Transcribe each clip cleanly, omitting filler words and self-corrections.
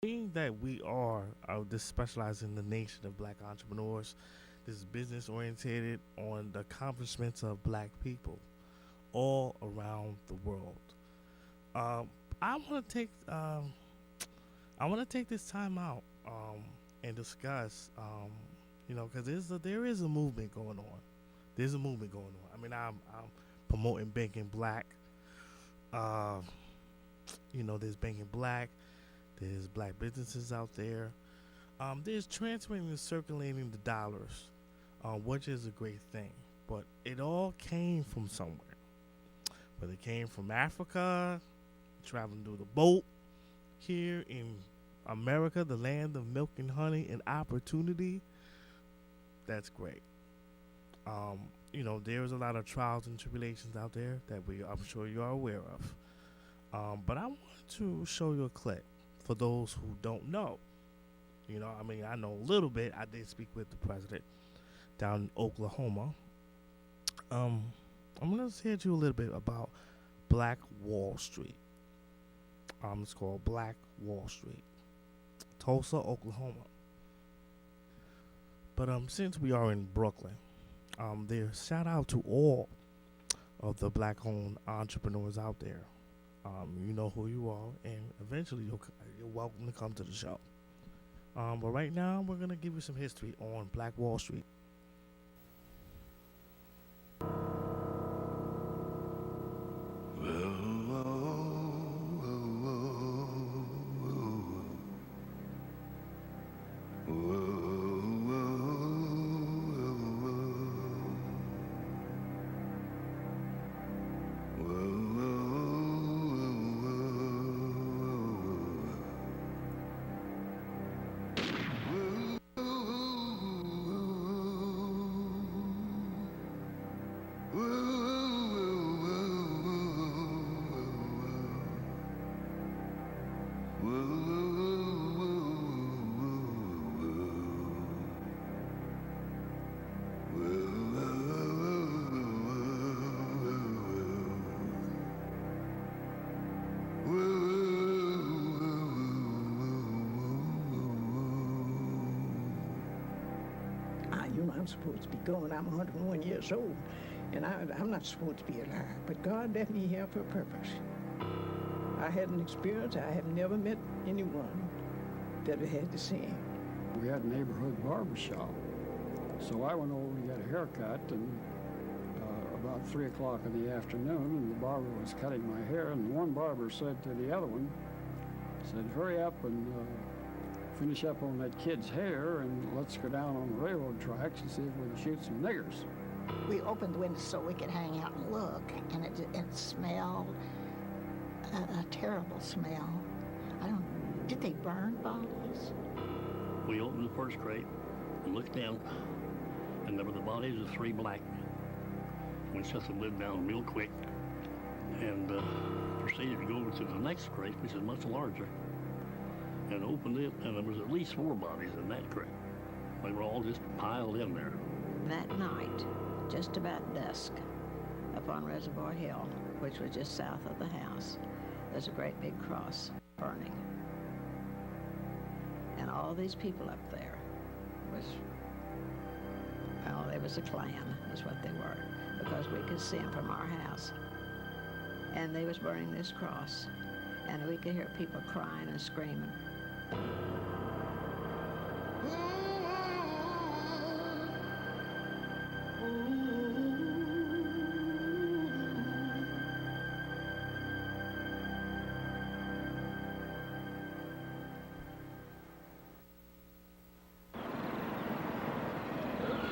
Being that we are this specialized in the nation of black entrepreneurs, this is business oriented on the accomplishments of black people all around the world. Um, I want to take this time out and discuss, because there is a movement going on. There's a movement going on. I mean, I'm promoting Banking Black. Uh, there's Banking Black. There's black businesses out there. There's transferring and circulating the dollars, which is a great thing. But it all came from somewhere. Whether it came from Africa, traveling through the boat, here in America, the land of milk and honey and opportunity, that's great. There's a lot of trials and tribulations out there that I'm sure you are aware of. But I want to show you a clip for those who don't know. I know a little bit. I did speak with the president down in Oklahoma. Um, I'm going to tell you a little bit about Black Wall Street. It's called Black Wall Street, Tulsa, Oklahoma. But since we are in Brooklyn, there shout out to all of the black-owned entrepreneurs out there. You know who you are, and eventually you're welcome to come to the show. But right now, we're gonna give you some history on Black Wall Street. I'm supposed to be going. I'm 101 years old, and I'm not supposed to be alive. But God left me here for a purpose. I had an experience. I have never met anyone that had the same. We had a neighborhood barber shop, so I went over to get a haircut, and about 3 o'clock in the afternoon, and the barber was cutting my hair, and one barber said to the other one, hurry up and finish up on that kid's hair, and let's go down on the railroad tracks and see if we can shoot some niggers. We opened the windows so we could hang out and look, and it smelled a terrible smell. Did they burn bodies? We opened the first crate and looked down, and there were the bodies of 3 black men. We shut the lid down real quick and proceeded to go over to the next crate, which is much larger, and opened it, and there was at least 4 bodies in that crate. They were all just piled in there. That night, just about dusk, up on Reservoir Hill, which was just south of the house, there's a great big cross burning. And all these people up there they was a clan, is what they were, because we could see them from our house. And they was burning this cross, and we could hear people crying and screaming.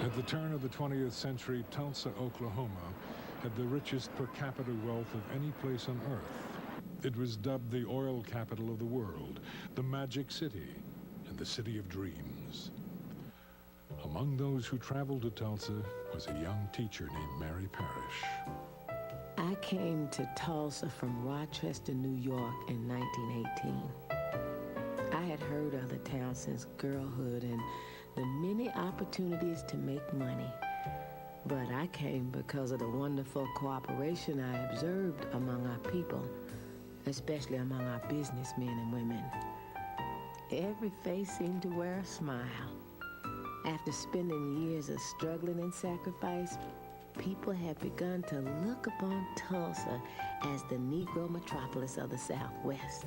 At the turn of the 20th century, Tulsa, Oklahoma, had the richest per capita wealth of any place on earth. It was dubbed the oil capital of the world, the Magic City, and the City of Dreams. Among those who traveled to Tulsa was a young teacher named Mary Parrish. I came to Tulsa from Rochester, New York in 1918. I had heard of the town since girlhood and the many opportunities to make money. But I came because of the wonderful cooperation I observed among our people, especially among our businessmen and women. Every face seemed to wear a smile. After spending years of struggling and sacrifice, people had begun to look upon Tulsa as the Negro metropolis of the Southwest.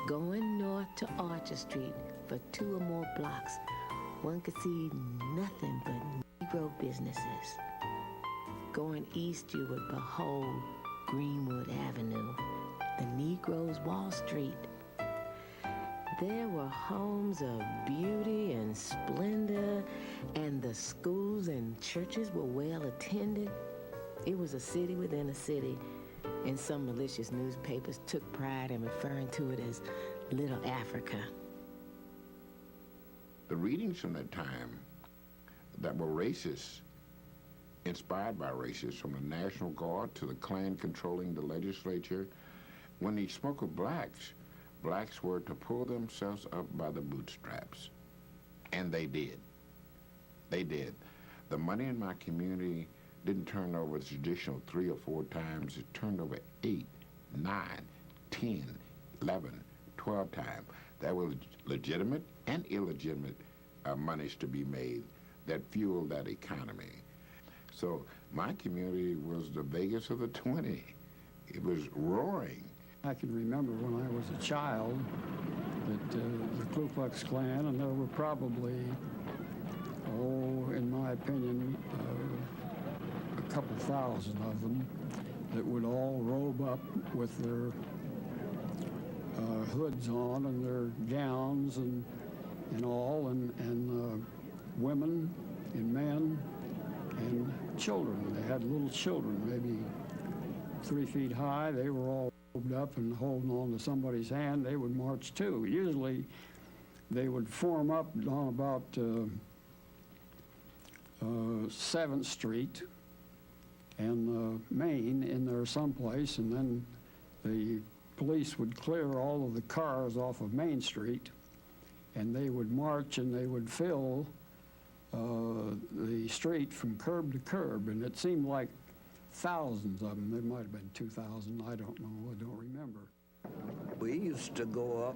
Going north to Archer Street for 2 or more blocks, one could see nothing but Negro businesses. Going east, you would behold Greenwood Avenue, the Negroes' Wall Street. There were homes of beauty and splendor, and the schools and churches were well attended. It was a city within a city, and some malicious newspapers took pride in referring to it as Little Africa. The readings from that time that were racist, inspired by racists, from the National Guard to the Klan controlling the legislature, when he spoke of blacks were to pull themselves up by the bootstraps. And they did. They did. The money in my community didn't turn over the traditional 3 or 4 times. It turned over 8, 9, 10, 11, 12 times. There were legitimate and illegitimate monies to be made that fueled that economy. So my community was the Vegas of the 20. It was roaring. I can remember when I was a child that the Ku Klux Klan, and there were probably, in my opinion, a couple thousand of them that would all robe up with their hoods on and their gowns and all, and women and men and children. They had little children, maybe 3 feet high. They were all robed up and holding on to somebody's hand. They would march too. Usually they would form up on about 7th Street and Main in there someplace, and then the police would clear all of the cars off of Main Street, and they would march and they would fill the street from curb to curb, and it seemed like thousands of them. There might have been 2,000. I don't know. I don't remember. We used to go up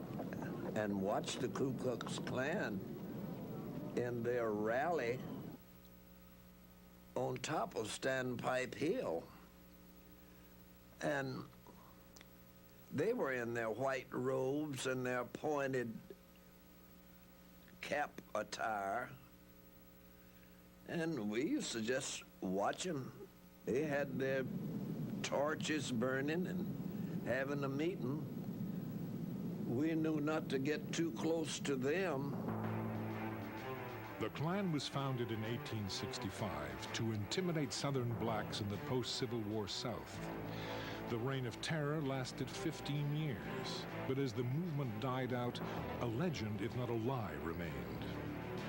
and watch the Ku Klux Klan in their rally on top of Standpipe Hill. And they were in their white robes and their pointed cap attire. And we used to just watch them. They had their torches burning and having a meeting. We knew not to get too close to them. The Klan was founded in 1865 to intimidate Southern blacks in the post-Civil War South. The reign of terror lasted 15 years, but as the movement died out, a legend, if not a lie, remained.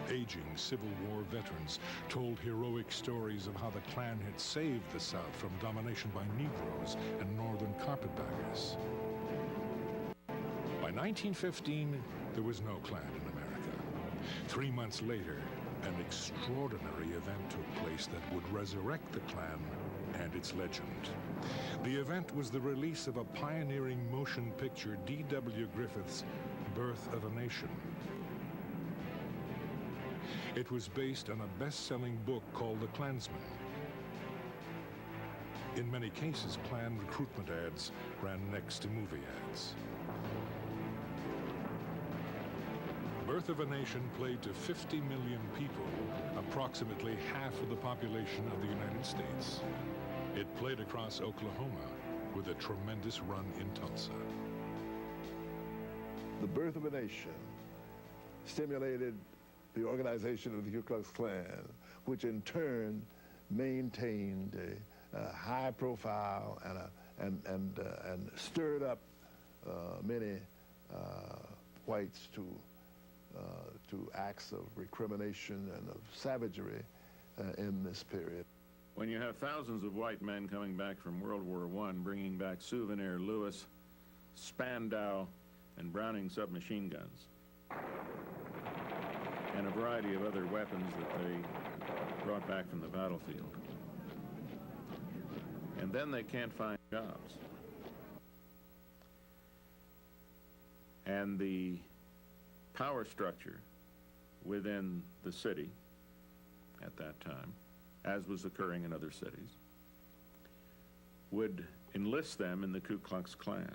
Aging Civil War veterans told heroic stories of how the Klan had saved the South from domination by Negroes and Northern carpetbaggers. By 1915, there was no Klan in America. 3 months later, an extraordinary event took place that would resurrect the Klan and its legend. The event was the release of a pioneering motion picture, D.W. Griffith's Birth of a Nation. It was based on a best-selling book called The Klansman. In many cases, Klan recruitment ads ran next to movie ads. Birth of a Nation played to 50 million people, approximately half of the population of the United States. It played across Oklahoma with a tremendous run in Tulsa. The Birth of a Nation stimulated the organization of the Ku Klux Klan, which in turn maintained a high profile and stirred up many whites to acts of recrimination and of savagery in this period. When you have thousands of white men coming back from World War I, bringing back Souvenir Lewis, Spandau, and Browning submachine guns, and a variety of other weapons that they brought back from the battlefield. And then they can't find jobs. And the power structure within the city at that time, as was occurring in other cities, would enlist them in the Ku Klux Klan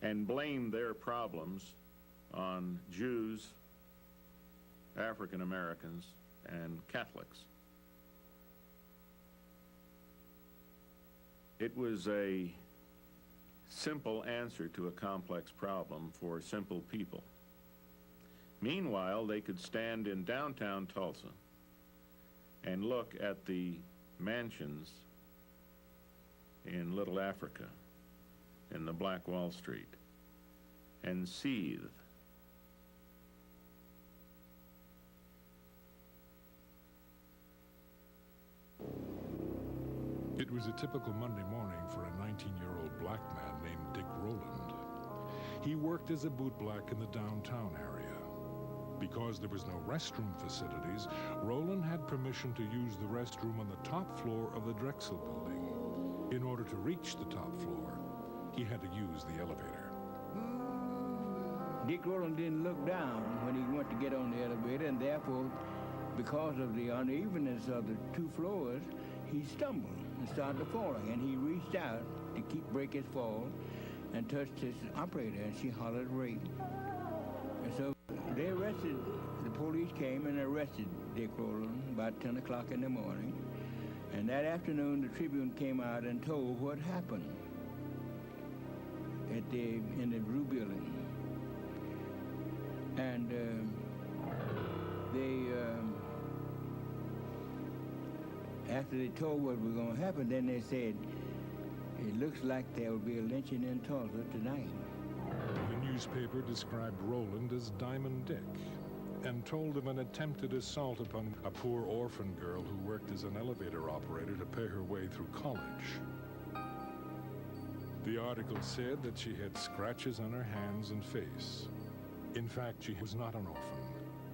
and blame their problems on Jews, African Americans, and Catholics. It was a simple answer to a complex problem for simple people. Meanwhile, they could stand in downtown Tulsa and look at the mansions in Little Africa, in the Black Wall Street, and seethe. It was a typical Monday morning for a 19-year-old black man named Dick Rowland. He worked as a bootblack in the downtown area. Because there was no restroom facilities, Rowland had permission to use the restroom on the top floor of the Drexel building. In order to reach the top floor, he had to use the elevator. Dick Rowland didn't look down when he went to get on the elevator, and therefore, because of the unevenness of the two floors, he stumbled and started falling, and he reached out to break his fall and touched his operator, and she hollered rape. And so they arrested, the police came and arrested Dick Rowland about 10 o'clock in the morning. And that afternoon, the Tribune came out and told what happened in the Blue Building. And after they told what was going to happen, then they said, it looks like there will be a lynching in Tulsa tonight. The newspaper described Rowland as Diamond Dick and told of an attempted assault upon a poor orphan girl who worked as an elevator operator to pay her way through college. The article said that she had scratches on her hands and face. In fact, she was not an orphan.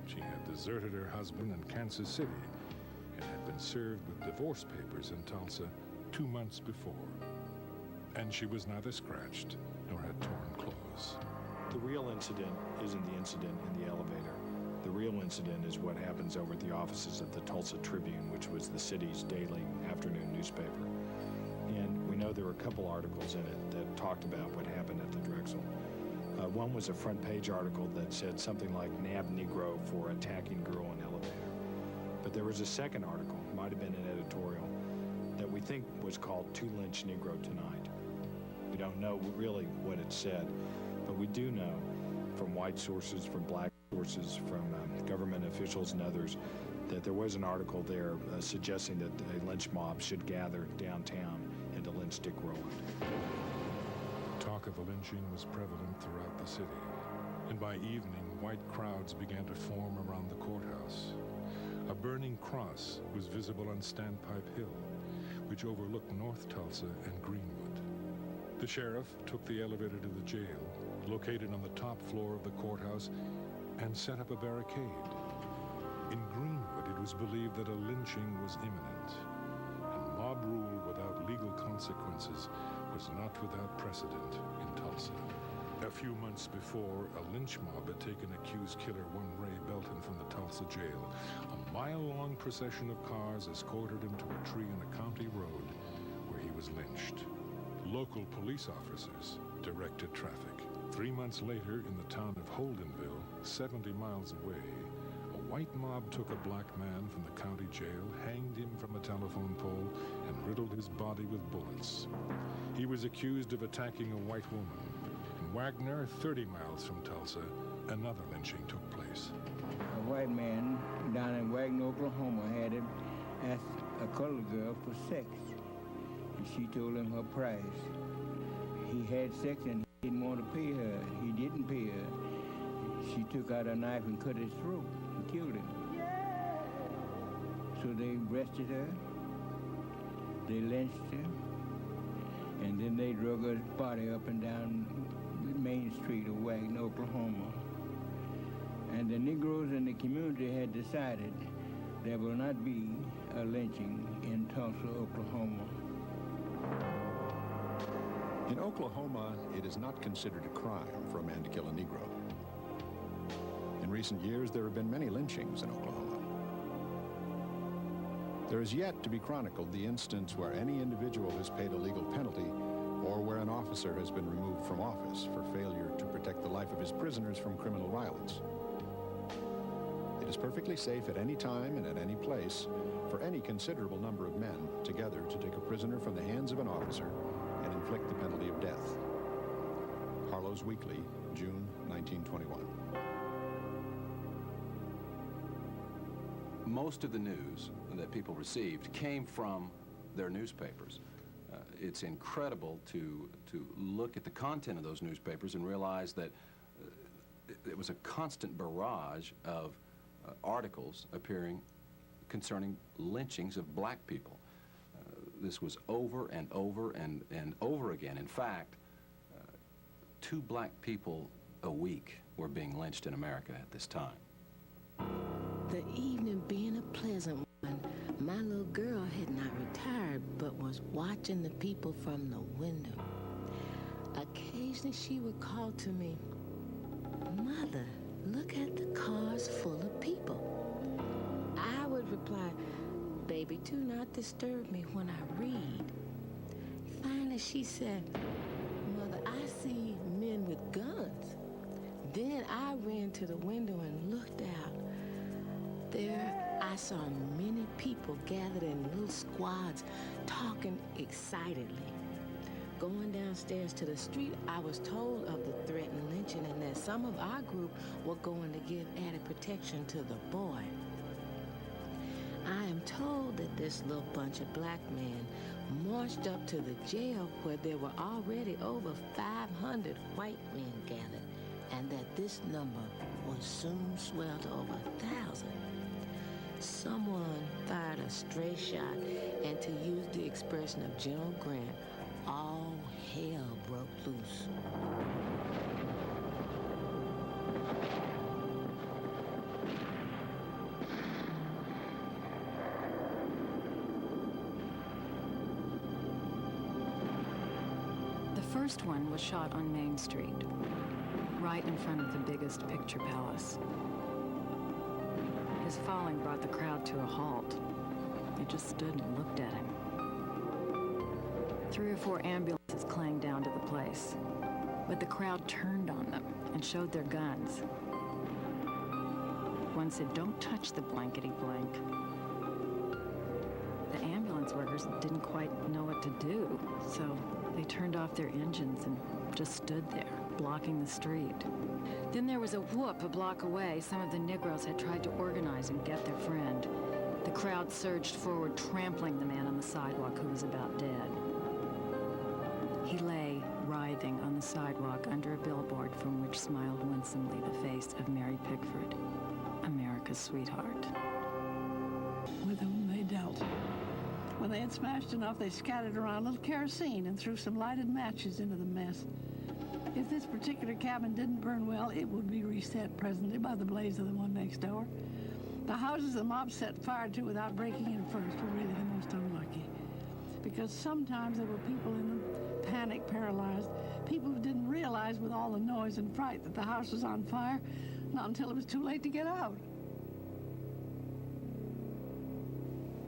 She had deserted her husband in Kansas City and had been served with divorce papers in Tulsa 2 months before. And she was neither scratched nor had torn clothes. The real incident isn't the incident in the elevator. The real incident is what happens over at the offices of the Tulsa Tribune, which was the city's daily afternoon newspaper. And we know there were a couple articles in it that talked about what happened at the Drexel. One was a front page article that said something like "N.O.B.E Negro for attacking girl in elevator." But there was a second article, might have been an editorial, that we think was called "To Lynch Negro Tonight." We don't know really what it said, but we do know from white sources, from black sources, from government officials and others, that there was an article there suggesting that a lynch mob should gather downtown and to lynch Dick Rowland. Talk of a lynching was prevalent throughout the city, and by evening, white crowds began to form around the courthouse. A burning cross was visible on Standpipe Hill, which overlooked North Tulsa and Greenwood. The sheriff took the elevator to the jail, located on the top floor of the courthouse, and set up a barricade. In Greenwood, it was believed that a lynching was imminent, and mob rule without legal consequences was not without precedent in Tulsa. A few months before, a lynch mob had taken accused killer one Ray Belton from the Tulsa jail. A mile-long procession of cars escorted him to a tree on a county road where he was lynched. Local police officers directed traffic. 3 months later, in the town of Holdenville, 70 miles away, a white mob took a black man from the county jail, hanged him from a telephone pole, and riddled his body with bullets. He was accused of attacking a white woman. In Wagner, 30 miles from Tulsa, another lynching took place. A white man down in Wagner, Oklahoma, had asked a colored girl for sex, and she told him her price. He had sex and he didn't want to pay her. He didn't pay her. She took out a knife and cut his throat and killed him. So they arrested her, they lynched her, and then they drug her body up and down the main street of Wagner, Oklahoma. And the Negroes in the community had decided there will not be a lynching in Tulsa, Oklahoma. In Oklahoma, it is not considered a crime for a man to kill a Negro. recent years, there have been many lynchings in Oklahoma. There is yet to be chronicled the instance where any individual has paid a legal penalty or where an officer has been removed from office for failure to protect the life of his prisoners from criminal violence. It is perfectly safe at any time and at any place for any considerable number of men together to take a prisoner from the hands of an officer and inflict the penalty of death. Harlow's Weekly, June 1921. Most of the news that people received came from their newspapers. It's incredible to look at the content of those newspapers and realize that it was a constant barrage of articles appearing concerning lynchings of black people. This was over and over and over again. In fact, 2 black people a week were being lynched in America at this time. The evening being a pleasant one, my little girl had not retired but was watching the people from the window. Occasionally she would call to me, "Mother, look at the cars full of people." I would reply, "Baby, do not disturb me when I read." Finally she said, "Mother, I see men with guns." Then I ran to the window and looked out. There I saw many people gathered in little squads talking excitedly. Going downstairs to the street, I was told of the threatened lynching and that some of our group were going to give added protection to the boy. I am told that this little bunch of black men marched up to the jail where there were already over 500 white men gathered, and that this number would soon swell to over 1,000. Someone fired a stray shot, and to use the expression of General Grant, all hell broke loose. The first one was shot on Main Street, right in front of the biggest picture palace. His falling brought the crowd to a halt. They just stood and looked at him. 3 or 4 ambulances clanged down to the place, but the crowd turned on them and showed their guns. One said, "Don't touch the blankety blank." The ambulance workers didn't quite know what to do, so they turned off their engines and just stood there, blocking the street. Then there was a whoop a block away. Some of the Negroes had tried to organize and get their friend. The crowd surged forward, trampling the man on the sidewalk who was about dead. He lay, writhing on the sidewalk under a billboard from which smiled winsomely the face of Mary Pickford, America's sweetheart. With whom they dealt. When they had smashed enough, they scattered around a little kerosene and threw some lighted matches into the mess. If this particular cabin didn't burn well, it would be reset presently by the blaze of the one next door. The houses the mob set fire to without breaking in first were really the most unlucky, because sometimes there were people in them, panic paralyzed, people who didn't realize with all the noise and fright that the house was on fire, not until it was too late to get out.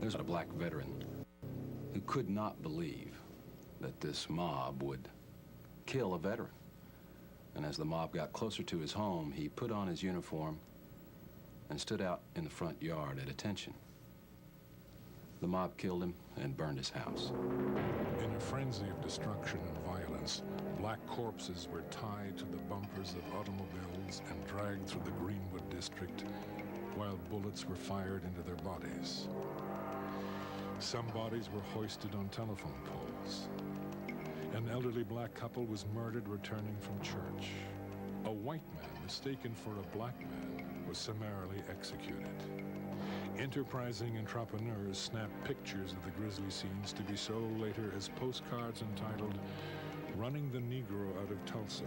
There's a black veteran who could not believe that this mob would kill a veteran. And as the mob got closer to his home, he put on his uniform and stood out in the front yard at attention. The mob killed him and burned his house. In a frenzy of destruction and violence, black corpses were tied to the bumpers of automobiles and dragged through the Greenwood district, while bullets were fired into their bodies. Some bodies were hoisted on telephone poles. An elderly black couple was murdered returning from church. A white man mistaken for a black man was summarily executed. Enterprising entrepreneurs snapped pictures of the grisly scenes to be sold later as postcards entitled, "Running the Negro Out of Tulsa."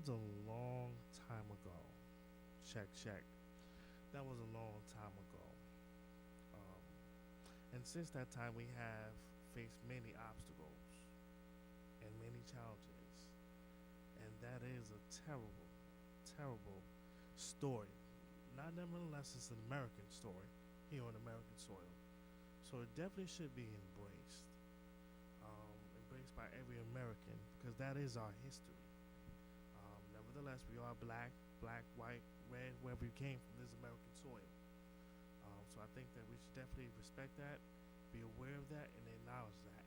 was a long time ago. Check, check. That was a long time ago. Um, and since that time, we have faced many obstacles and many challenges. And that is a terrible, terrible story. Not nevertheless, it's an American story here on American soil. So it definitely should be embraced. Embraced by every American because that is our history. Nevertheless, we are black, white, red, wherever you came from, this is American soil. So I think that we should definitely respect that, be aware of that, and acknowledge that.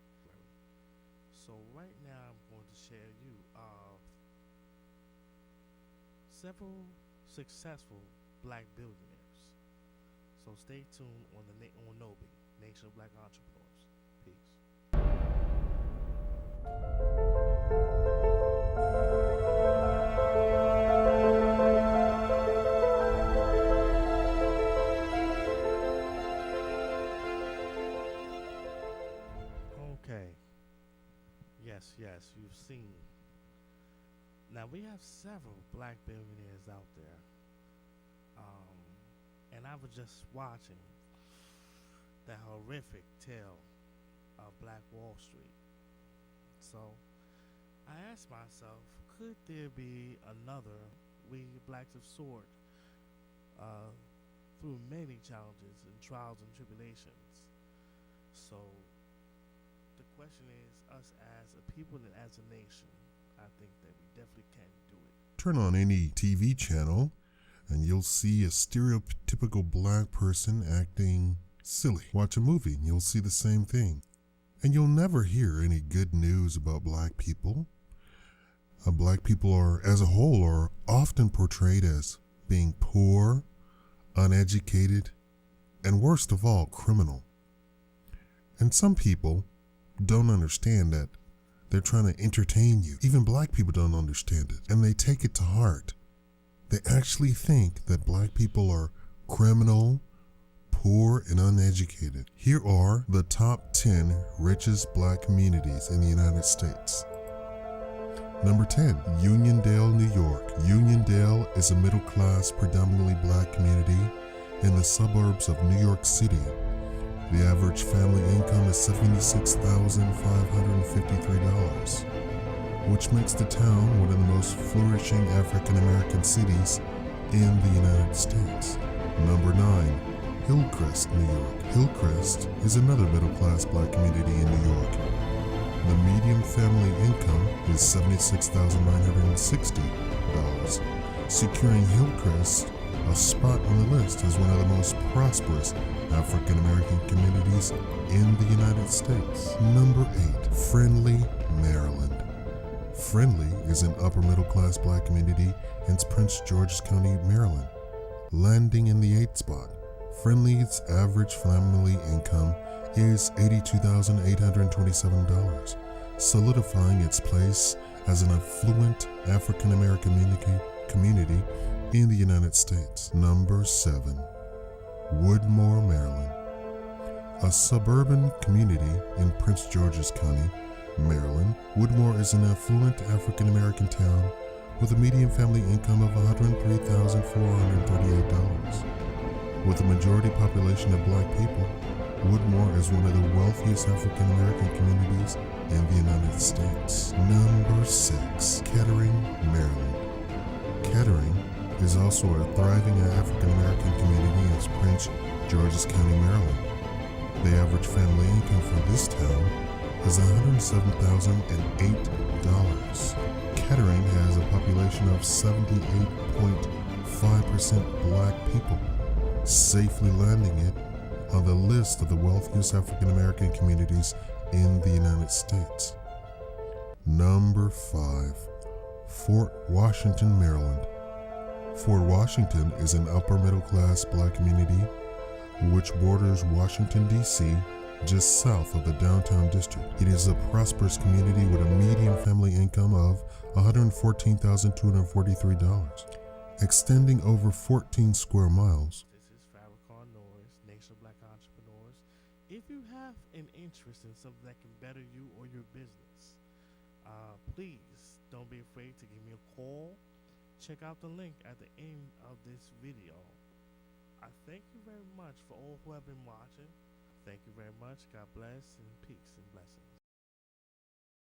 So right now, I'm going to share you several successful black billionaires. So stay tuned on on N.O.B.E, Nation of Black Entrepreneurs. Peace. Okay. Yes, you've seen. Now we have several black billionaires out there. And I was just watching the horrific tale of Black Wall Street. So I asked myself, could there be another we blacks have soared through many challenges and trials and tribulations? So the question is, us as a people and as a nation, I think that we definitely can do it. Turn on any TV channel and you'll see a stereotypical black person acting silly. Watch a movie and you'll see the same thing. And you'll never hear any good news about black people. Black people are, as a whole, are often portrayed as being poor, uneducated, and worst of all, criminal. And some people don't understand that they're trying to entertain you. Even black people don't understand it, and they take it to heart. They actually think that black people are criminal, poor, and uneducated. Here are the top 10 richest black communities in the United States. Number 10, Uniondale, New York. Uniondale is a middle-class, predominantly black community in the suburbs of New York City. The average family income is $76,553, which makes the town one of the most flourishing African-American cities in the United States. Number 9, Hillcrest, New York. Hillcrest is another middle-class black community in New York. The median family income is $76,960, securing Hillcrest a spot on the list as one of the most prosperous African American communities in the United States. Number 8, Friendly, Maryland. Friendly is an upper middle class black community in Prince George's County, Maryland. Landing in the 8th spot, Friendly's average family income is $82,827, solidifying its place as an affluent African American community in the United States. Number 7, Woodmore, Maryland. A suburban community in Prince George's County, Maryland, Woodmore is an affluent African American town with a median family income of $103,438. With a majority population of black people, Woodmore is one of the wealthiest African American communities in the United States. Number 6, Kettering, Maryland. Kettering is also a thriving African American community in Prince George's County, Maryland. The average family income for this town is $107,008. Kettering has a population of 78.5% black people, safely landing it on the list of the wealthiest African American communities in the United States. Number 5, Fort Washington, Maryland. Fort Washington is an upper middle class black community which borders Washington, D.C., just south of the downtown district. It is a prosperous community with a median family income of $114,243, extending over 14 square miles. This is Farakhan, Norris, Nation of Black Entrepreneurs. If you have an interest in something that can better you or your business, Please don't be afraid to give me a call. Check out the link at the end of this video. I thank you very much for all who have been watching. Thank you very much. God bless and peace and blessings.